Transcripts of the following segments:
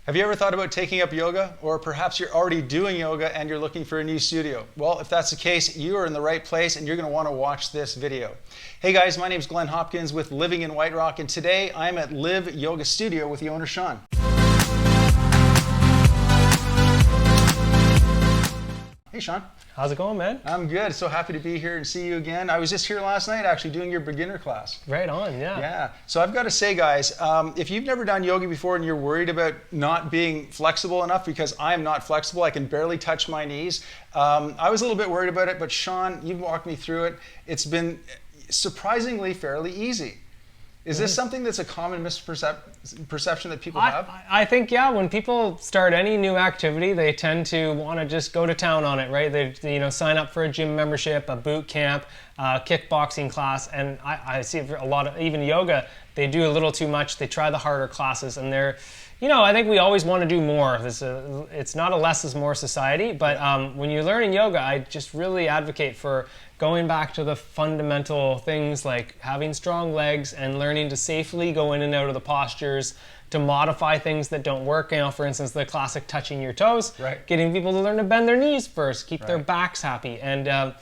Have you ever thought about taking up yoga? Or perhaps you're already doing yoga and you're looking for a new studio? Well, if that's the case, you are in the right place and you're going to want to watch this video. Hey guys, my name is Glen Hopkins with Living in White Rock, and today I'm at Live Yoga Studio with the owner, Sean. Hey Sean. How's it going, man? I'm good. So happy to be here and see you again. I was just here last night actually doing your beginner class. Right on, yeah. Yeah. So I've got to say, guys, if you've never done yoga before and you're worried about not being flexible enough, because I am not flexible, I can barely touch my knees. I was a little bit worried about it, but Sean, you've walked me through it. It's been surprisingly fairly easy. Is this something that's a common misperception that people have? I think, yeah, when people start any new activity, they tend to want to just go to town on it, right? They sign up for a gym membership, a boot camp, kickboxing class, and I see a lot of, even yoga, they do a little too much. They try the harder classes, and I think we always want to do more. It's not a less is more society, but when you're learning yoga, I just really advocate for going back to the fundamental things like having strong legs and learning to safely go in and out of the postures, to modify things that don't work. For instance, the classic touching your toes, right. Getting people to learn to bend their knees first, keep their backs happy. And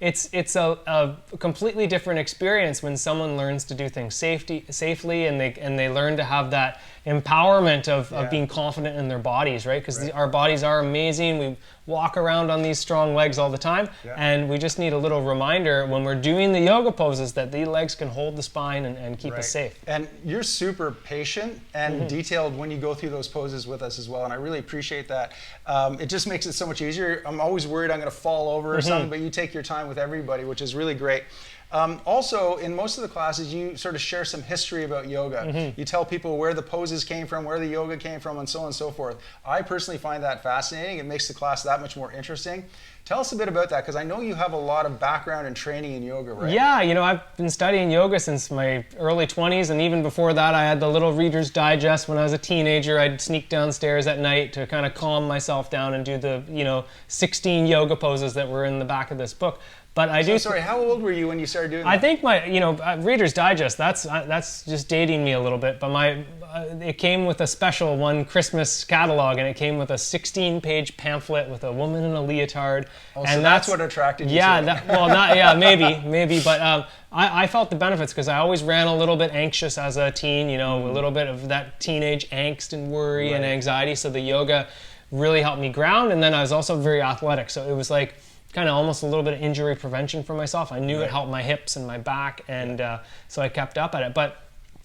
it's a completely different experience when someone learns to do things safely and they learn to have that empowerment of being confident in their bodies, right? Because our bodies are amazing. We walk around on these strong legs all the time, and we just need a little reminder when we're doing the yoga poses that the legs can hold the spine and keep us safe. And you're super patient and detailed when you go through those poses with us as well, and I really appreciate that. It just makes it so much easier. I'm always worried I'm going to fall over or something, but you take your time with everybody, which is really great. Also, in most of the classes, you sort of share some history about yoga. You tell people where the poses came from, where the yoga came from, and so on and so forth. I personally find that fascinating. It makes the class that much more interesting. Tell us a bit about that, because I know you have a lot of background and training in yoga, right? Yeah, I've been studying yoga since my early 20s, and even before that, I had the little Reader's Digest. When I was a teenager, I'd sneak downstairs at night to kind of calm myself down and do the, 16 yoga poses that were in the back of this book. But Sorry, how old were you when you started doing that? I think my, Reader's Digest, that's just dating me a little bit, but it came with a special one Christmas catalog, and it came with a 16-page pamphlet with a woman in a leotard. Oh, and so that's what attracted you to it. maybe, but I felt the benefits because I always ran a little bit anxious as a teen, a little bit of that teenage angst and worry and anxiety, so the yoga really helped me ground, and then I was also very athletic, so it was like kind of almost a little bit of injury prevention for myself. I knew it helped my hips and my back, and so I kept up at it. But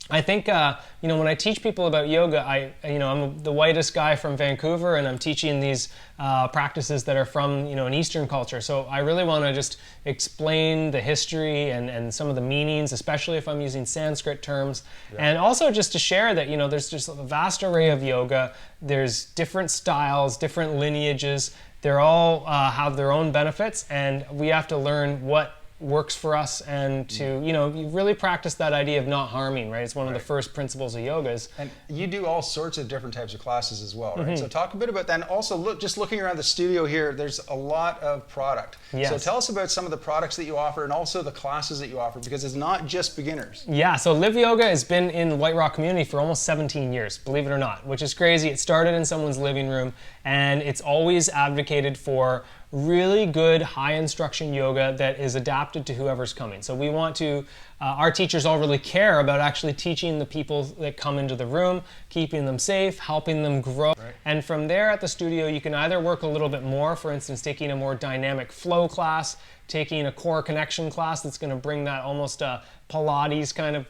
I think, when I teach people about yoga, I'm the whitest guy from Vancouver, and I'm teaching these practices that are from, an Eastern culture. So I really want to just explain the history and some of the meanings, especially if I'm using Sanskrit terms. And also just to share that, there's just a vast array of yoga. There's different styles, different lineages. They're all have their own benefits, and we have to learn what works for us and to, you really practice that idea of not harming, right? It's one of the first principles of yogas. And you do all sorts of different types of classes as well, right? So talk a bit about that. And also, just looking around the studio here, there's a lot of product. Yes. So tell us about some of the products that you offer and also the classes that you offer, because it's not just beginners. Yeah, so Live Yoga has been in the White Rock community for almost 17 years, believe it or not, which is crazy. It started in someone's living room, and it's always advocated for really good high instruction yoga that is adapted to whoever's coming. So we want to, our teachers all really care about actually teaching the people that come into the room, keeping them safe, helping them grow. And from there at the studio, you can either work a little bit more, for instance, taking a more dynamic flow class, taking a core connection class that's going to bring that almost Pilates kind of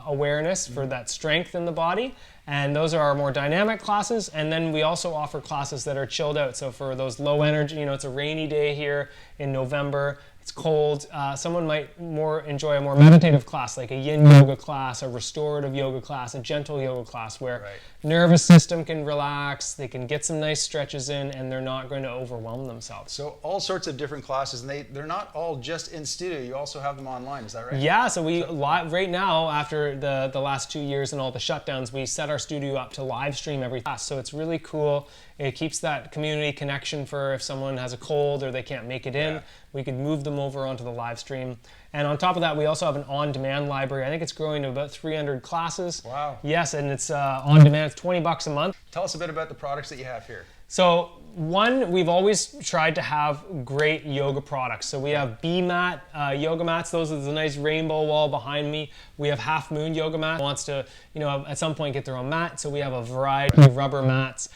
awareness for that strength in the body. And those are our more dynamic classes. And then we also offer classes that are chilled out. So for those low energy, it's a rainy day here in November, it's cold. Someone might enjoy a more meditative class, like a yin yoga class, a restorative yoga class, a gentle yoga class, where nervous system can relax, they can get some nice stretches in, and they're not going to overwhelm themselves. So all sorts of different classes, and they're not all just in studio. You also have them online, is that right? Yeah, so right now, after the last 2 years and all the shutdowns, we set our studio up to live stream every class. So it's really cool. It keeps that community connection for if someone has a cold or they can't make it in. We could move them over onto the live stream. And on top of that, we also have an on-demand library. I think it's growing to about 300 classes. Wow. Yes, and it's on demand. It's $20 a month. Tell us a bit about the products that you have here. So one, we've always tried to have great yoga products. So we have B-mat yoga mats. Those are the nice rainbow wall behind me. We have Half Moon yoga mat. Wants to, at some point get their own mat. So we have a variety of rubber mats.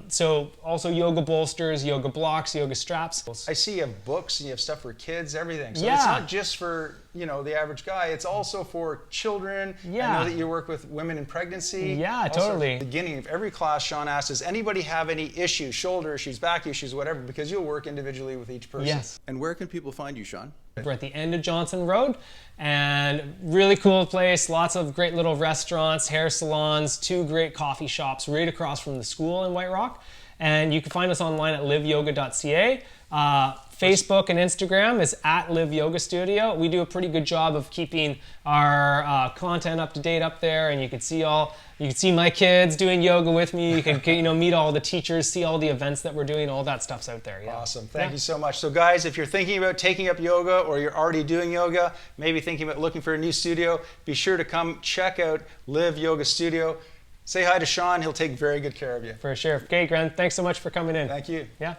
So also yoga bolsters, yoga blocks, yoga straps. I see you have books and you have stuff for kids, everything. So Yeah. it's not just for, the average guy. It's also for children. Yeah. I know that you work with women in pregnancy. Yeah, Also, totally. at the beginning of every class, Sean asks, does anybody have any issues, shoulder issues, back issues, whatever, because you'll work individually with each person. Yes. And where can people find you, Sean? We're at the end of Johnson Road, and really cool place, lots of great little restaurants, hair salons, 2 great coffee shops right across from the school in White Rock. And you can find us online at liveyoga.ca. Facebook and Instagram is at Live Yoga Studio. We do a pretty good job of keeping our content up to date up there, and you can see my kids doing yoga with me. You can meet all the teachers, see all the events that we're doing. All that stuff's out there. Yeah. Awesome. Thank you so much. So guys, if you're thinking about taking up yoga or you're already doing yoga, maybe thinking about looking for a new studio, be sure to come check out Live Yoga Studio. Say hi to Sean. He'll take very good care of you. For sure. Okay, Gren, thanks so much for coming in. Thank you. Yeah.